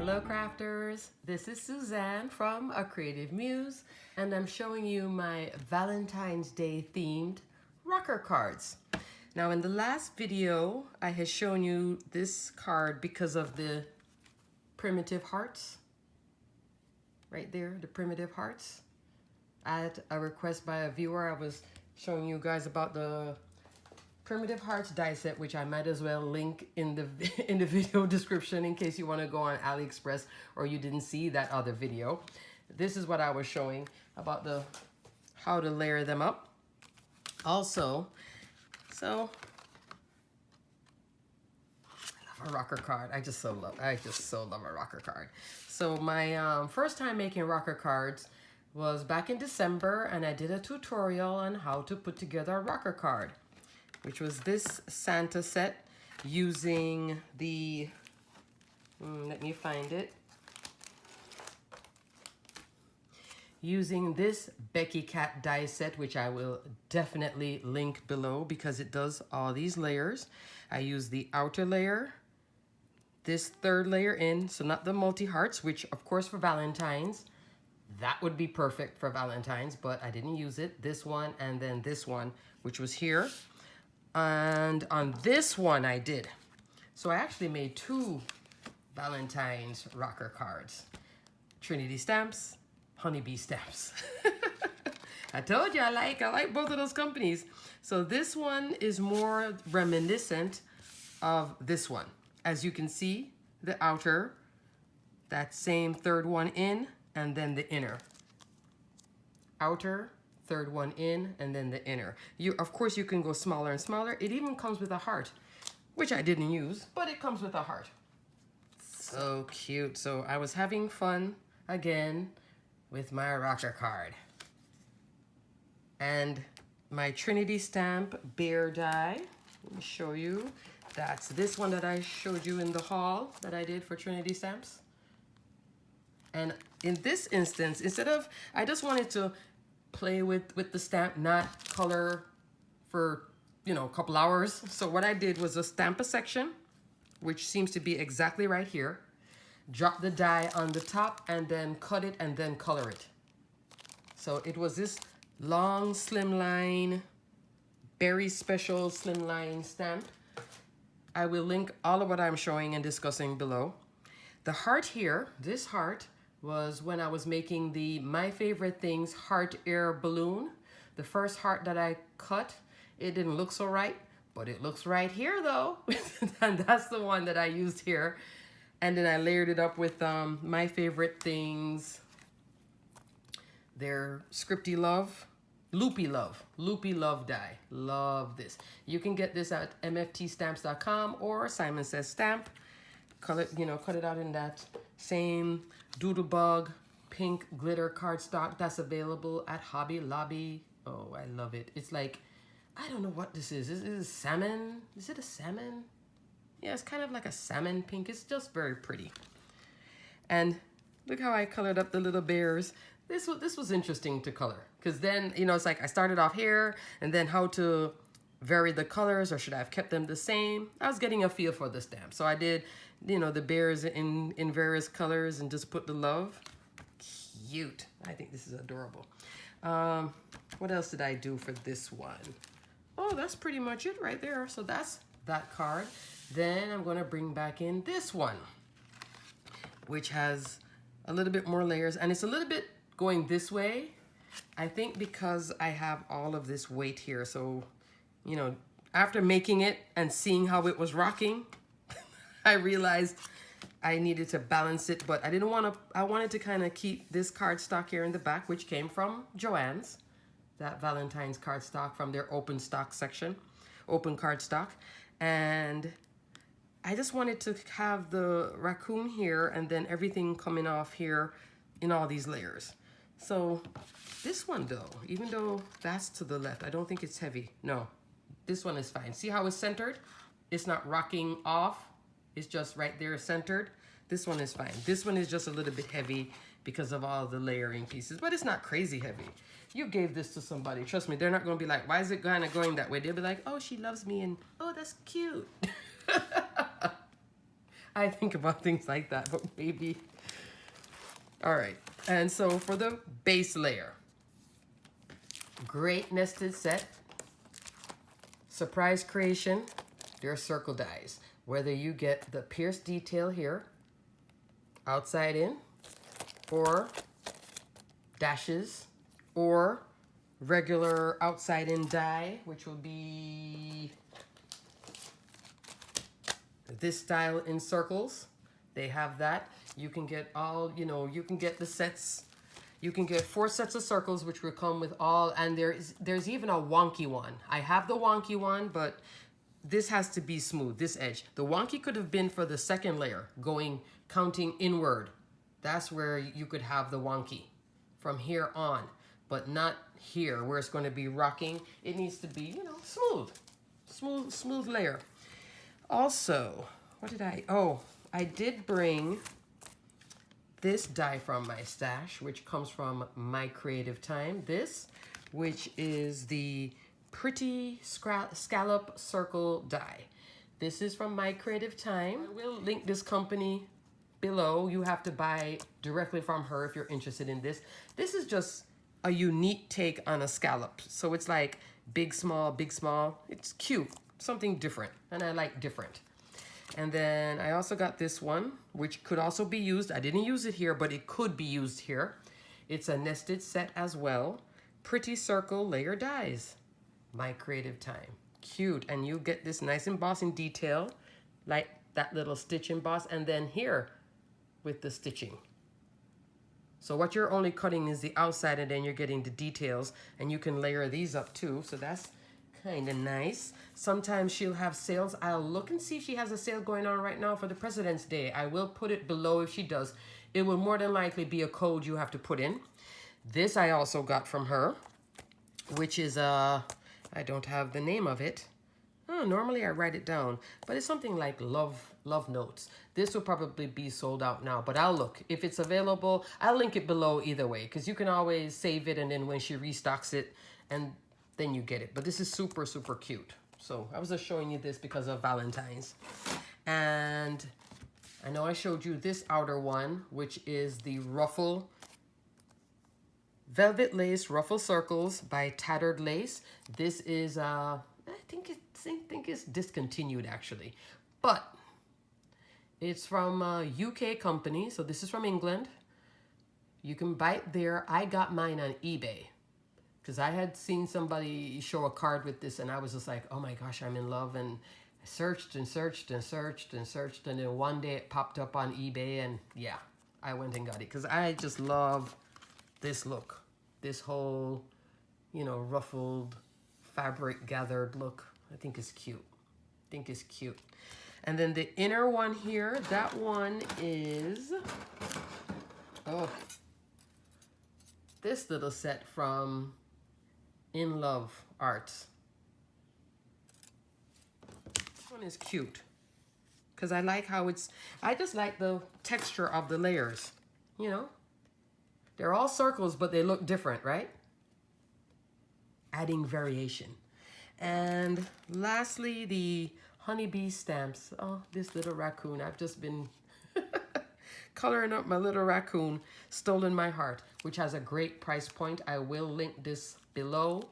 Hello crafters, this is Suzanne from A Creative Muse and I'm showing you my Valentine's Day themed rocker cards. Now in the last video I had shown you this card because of the primitive hearts. Right there, the primitive hearts. At a request by a viewer, I was showing you guys about the Primitive Hearts die set, which I might as well link in the video description in case you want to go on AliExpress or you didn't see that other video. This is what I was showing about how to layer them up. Also, so I love a rocker card. I just so love a rocker card. So my first time making rocker cards was back in December, and I did a tutorial on how to put together a rocker card, which was this Santa set using the, let me find it, using this Becky Cat die set, which I will definitely link below because it does all these layers. I use the outer layer, this third layer in, so not the multi-hearts, which of course for Valentine's, that would be perfect for Valentine's, but I didn't use it. This one and then this one, which was here. And on this one I did. So I actually made two Valentine's rocker cards. Trinity stamps, honeybee stamps. I told you I like both of those companies. So this one is more reminiscent of this one. As you can see, the outer, that same third one in, and then the inner. Outer, third one in, and then the inner. Of course you can go smaller and smaller. It even comes with a heart, which I didn't use, but it comes with a heart. So cute. So I was having fun again with my rocker card. And my Trinity stamp bear die, let me show you. That's this one that I showed you in the haul that I did for Trinity stamps. And in this instance, instead of, I just wanted to play with the stamp, not color for, you know, a couple hours. So what I did was a stamp a section, which seems to be exactly right here. Drop the die on the top and then cut it and then color it. So it was this long slimline, very special slimline stamp. I will link all of what I'm showing and discussing below. The heart here, this heart, was when I was making the My Favorite Things heart air balloon. The first heart that I cut, it didn't look so right, but it looks right here though. And that's the one that I used here. And then I layered it up with My Favorite Things, their Scripty Love, Loopy Love die. Love this. You can get this at mftstamps.com or Simon Says Stamp. Cut it out in that same Doodlebug pink glitter cardstock that's available at Hobby Lobby. Oh, I love it. It's like, I don't know what this is. Is it salmon? Is it a salmon? Yeah, it's kind of like a salmon pink. It's just very pretty. And look how I colored up the little bears. This was interesting to color because then, you know, it's like I started off here and then how to vary the colors, or should I have kept them the same? I was getting a feel for the stamp. So I did, you know, the bears in various colors and just put the love. Cute. I think this is adorable. What else did I do for this one? Oh, that's pretty much it right there. So that's that card. Then I'm going to bring back in this one, which has a little bit more layers, and it's a little bit going this way. I think because I have all of this weight here. So, you know, after making it and seeing how it was rocking, I realized I needed to balance it, but I didn't want to, I wanted to kind of keep this cardstock here in the back, which came from Joann's, that Valentine's cardstock from their open stock section, open cardstock. And I just wanted to have the raccoon here and then everything coming off here in all these layers. So this one though, even though that's to the left, I don't think it's heavy. No, this one is fine. See how it's centered? It's not rocking off. It's just right there centered. This one is fine. This one is just a little bit heavy because of all the layering pieces, but it's not crazy heavy. You gave this to somebody, trust me, they're not gonna be like, why is it kind of going that way? They'll be like, oh, she loves me, and oh, that's cute. I think about things like that, but maybe. All right. And so for the base layer, great nested set, surprise creation, they're circle dies. Whether you get the pierced detail here, outside in, or dashes, or regular outside in die, which will be this style in circles. They have that. You can get all, you know, you can get the sets. You can get 4 sets of circles, which will come with all, and there's even a wonky one. I have the wonky one, but this has to be smooth, this edge. The wonky could have been for the second layer, counting inward. That's where you could have the wonky from here on, but not here where it's going to be rocking. It needs to be, you know, smooth layer. Also, what did I did bring this die from my stash, which comes from My Creative Time. This, which is the Pretty Scallop Circle die. This is from My Creative Time. I will link this company below. You have to buy directly from her if you're interested in this. This is just a unique take on a scallop. So it's like big, small, big, small. It's cute, something different, and I like different. And then I also got this one, which could also be used. I didn't use it here, but it could be used here. It's a nested set as well. Pretty Circle Layer Dies. My Creative Time. Cute. And you get this nice embossing detail, like that little stitch emboss, and then here with the stitching. So what you're only cutting is the outside, and then you're getting the details, and you can layer these up too. So that's kind of nice. Sometimes she'll have sales. I'll look and see if she has a sale going on right now for the President's Day. I will put it below if she does. It will more than likely be a code you have to put in. This I also got from her, which is I don't have the name of it. Oh, normally I write it down, but it's something like love notes. This will probably be sold out now, but I'll look. If it's available, I'll link it below either way, because you can always save it, and then when she restocks it, and then you get it. But this is super, super cute. So I was just showing you this because of Valentine's. And I know I showed you this outer one, which is the Ruffle Velvet Lace Ruffle Circles by Tattered Lace. This is, I think it's discontinued actually, but it's from a UK company. So this is from England. You can buy it there. I got mine on eBay, because I had seen somebody show a card with this, and I was just like, oh my gosh, I'm in love. And I searched and searched and searched and searched, and then one day it popped up on eBay, and yeah, I went and got it, because I just love this look. This whole, you know, ruffled fabric gathered look. I think is cute. And then the inner one here, that one is, oh, this little set from In Love Arts. This one is cute, because I like how I just like the texture of the layers, you know? They're all circles, but they look different, right? Adding variation. And lastly, the honeybee stamps. Oh, this little raccoon. I've just been coloring up my little raccoon, Stolen My Heart, which has a great price point. I will link this below.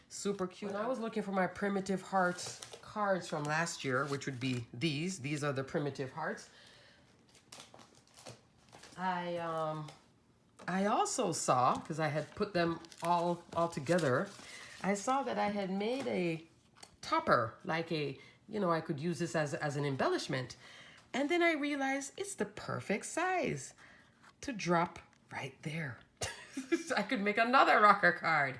Super cute. When I was looking for my Primitive Hearts cards from last year, which would be these. These are the Primitive Hearts. I also saw, because I had put them all together, I saw that I had made a topper, like a, you know, I could use this as an embellishment. And then I realized it's the perfect size to drop right there. I could make another rocker card.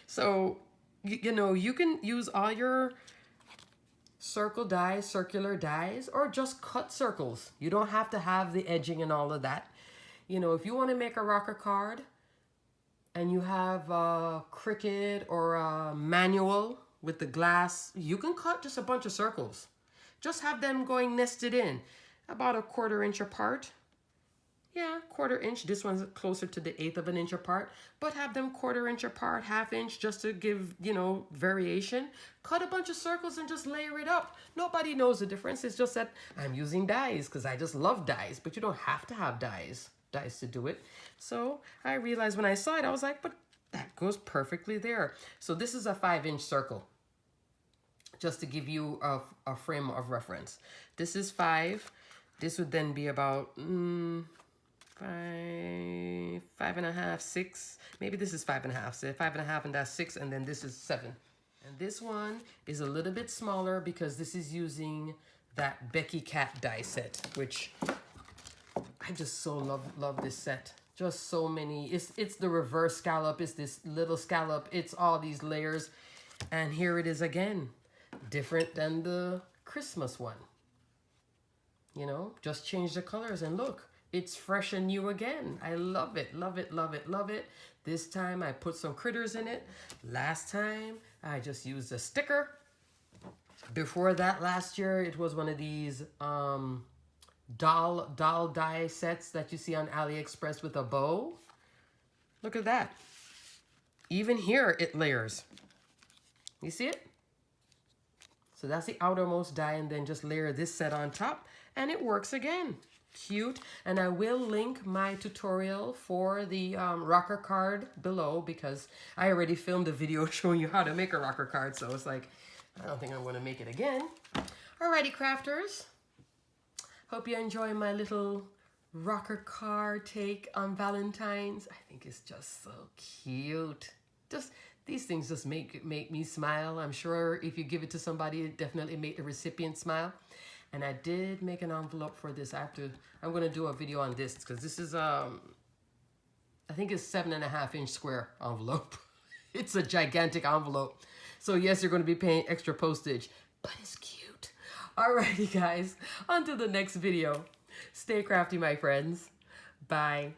So, you know, you can use all your circle dies, circular dies, or just cut circles. You don't have to have the edging and all of that. You know, if you want to make a rocker card and you have a Cricut or a manual with the glass, you can cut just a bunch of circles. Just have them going nested in about 1/4 inch apart. Yeah, 1/4 inch. This one's closer to the 1/8 of an inch apart, but have them 1/4 inch apart, 1/2 inch, just to give, you know, variation. Cut a bunch of circles and just layer it up. Nobody knows the difference. It's just that I'm using dies because I just love dies, but you don't have to have dies to do it. So I realized when I saw it, I was like, but that goes perfectly there. So this is a 5-inch circle, just to give you a frame of reference. This is 5. This would then be about 5.5, 6. Maybe this is 5.5. So 5.5 and that's 6, and then this is 7. And this one is a little bit smaller because this is using that Becky Cat die set, which I just so love this set. Just so many. It's the reverse scallop. It's this little scallop. It's all these layers. And here it is again. Different than the Christmas one. You know, just change the colors and look. It's fresh and new again. I love it, love it, love it, love it. This time I put some critters in it. Last time I just used a sticker. Before that, last year, it was one of these doll die sets that you see on AliExpress with a bow. Look at that. Even here it layers. You see it? So that's the outermost die, and then just layer this set on top and it works again. Cute. And I will link my tutorial for the rocker card below because I already filmed a video showing you how to make a rocker card. So it's like, I don't think I'm going to make it again. Alrighty, crafters. Hope you enjoy my little rocker card take on Valentine's. I think it's just so cute. Just these things just make me smile. I'm sure if you give it to somebody, it definitely make the recipient smile. And I did make an envelope for this. I'm going to do a video on this because this is I think it's 7.5-inch square envelope. It's a gigantic envelope. So yes, you're going to be paying extra postage, but it's cute. Alrighty, guys. On to the next video. Stay crafty, my friends. Bye.